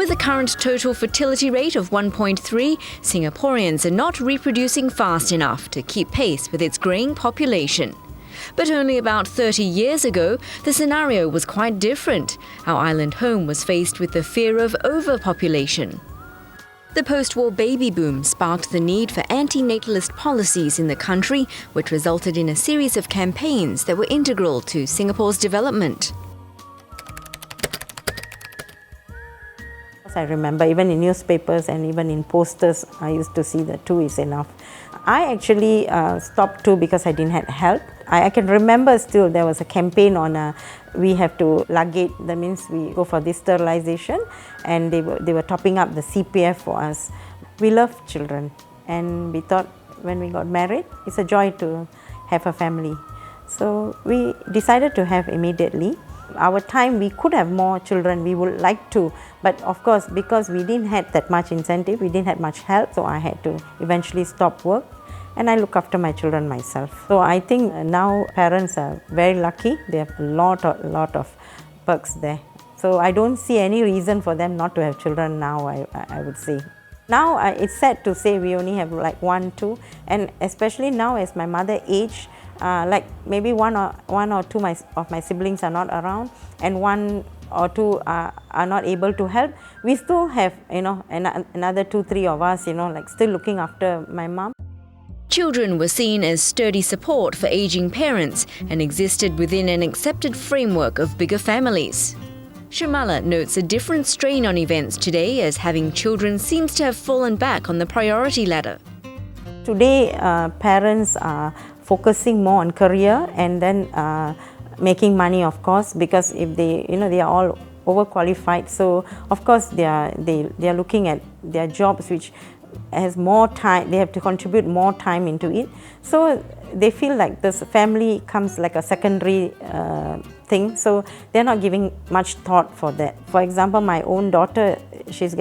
With a current total fertility rate of 1.3, Singaporeans are not reproducing fast enough to keep pace with its growing population. But only about 30 years ago, the scenario was quite different. Our island home was faced with the fear of overpopulation. The post-war baby boom sparked the need for anti-natalist policies in the country, which resulted in a series of campaigns that were integral to Singapore's development. I remember even in newspapers and even in posters, I used to see that 2 is enough. I actually stopped 2 because I didn't have help. I can remember still there was a campaign on we have to lugate, that means we go for this sterilisation, and they were topping up the CPF for us. We love children, and we thought when we got married, it's a joy to have a family. So we decided to have immediately. Our time, we could have more children, we would like to, but of course because we didn't have that much incentive, we didn't have much help, so I had to eventually stop work and I look after my children myself. So I think now parents are very lucky, they have a lot of perks there. So I don't see any reason for them not to have children now, I would say. Now it's sad to say we only have like 1, 2, and especially now as my mother aged, like maybe one or two of my siblings are not around, and 1 or 2 are not able to help. We still have, another 2, 3 of us, like still looking after my mom. Children were seen as sturdy support for aging parents and existed within an accepted framework of bigger families. Shamala notes a different strain on events today, as having children seems to have fallen back on the priority ladder. Today, parents are focusing more on career and then making money, of course, because if they are all overqualified, so of course they are looking at their jobs which has more time, they have to contribute more time into it. So they feel like this family comes like a secondary thing, so they're not giving much thought for that. For example, my own daughter, she's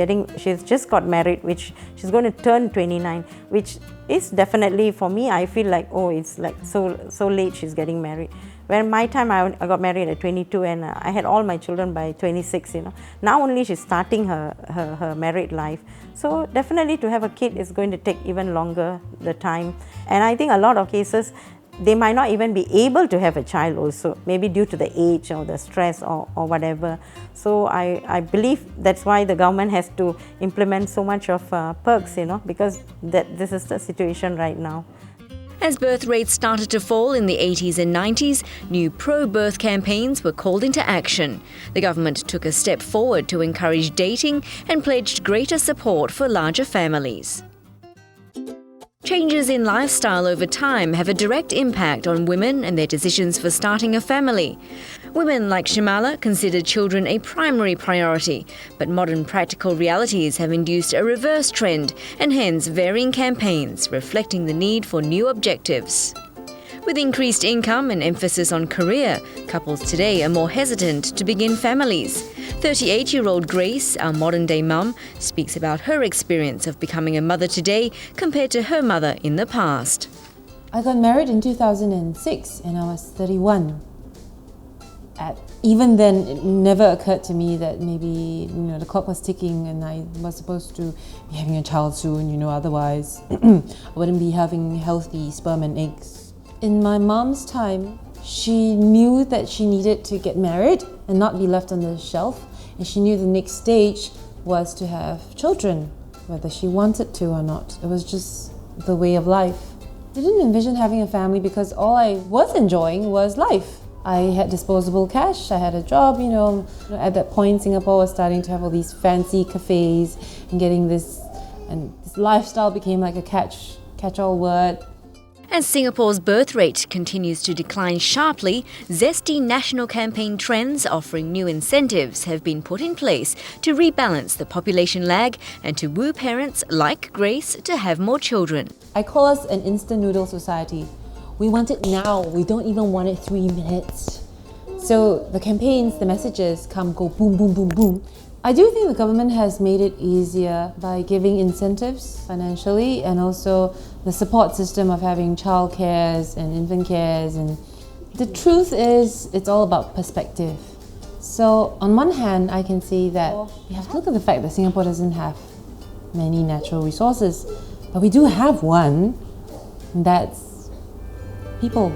just got married, which she's going to turn 29, which is definitely, for me, I feel like, oh, it's like so late she's getting married. When my time, I got married at 22 and I had all my children by 26, Now only she's starting her married life. So definitely to have a kid is going to take even longer, the time. And I think a lot of cases, they might not even be able to have a child also, maybe due to the age or the stress or whatever. So I believe that's why the government has to implement so much of perks, because this is the situation right now. As birth rates started to fall in the 80s and 90s, new pro-birth campaigns were called into action. The government took a step forward to encourage dating and pledged greater support for larger families. Changes in lifestyle over time have a direct impact on women and their decisions for starting a family. Women like Shamala consider children a primary priority, but modern practical realities have induced a reverse trend and hence varying campaigns reflecting the need for new objectives. With increased income and emphasis on career, couples today are more hesitant to begin families. 38-year-old Grace, our modern-day mum, speaks about her experience of becoming a mother today compared to her mother in the past. I got married in 2006 and I was 31. Even then, it never occurred to me that maybe the clock was ticking and I was supposed to be having a child soon, otherwise I wouldn't be having healthy sperm and eggs. In my mom's time, she knew that she needed to get married and not be left on the shelf, and she knew the next stage was to have children, whether she wanted to or not. It was just the way of life. I didn't envision having a family because all I was enjoying was life. I had disposable cash, I had a job, At that point, Singapore was starting to have all these fancy cafes and getting this lifestyle became like a catch-all word. As Singapore's birth rate continues to decline sharply, zesty national campaign trends offering new incentives have been put in place to rebalance the population lag and to woo parents like Grace to have more children. I call us an instant noodle society. We want it now, we don't even want it 3 minutes. So the campaigns, the messages go boom, boom, boom, boom. I do think the government has made it easier by giving incentives financially and also the support system of having child cares and infant cares. And the truth is, it's all about perspective. So on one hand, I can see that we have to look at the fact that Singapore doesn't have many natural resources, but we do have one, and that's people.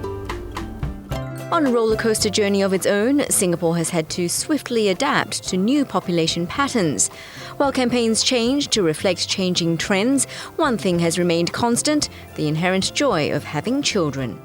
On a roller coaster journey of its own, Singapore has had to swiftly adapt to new population patterns. While campaigns change to reflect changing trends, one thing has remained constant: the inherent joy of having children.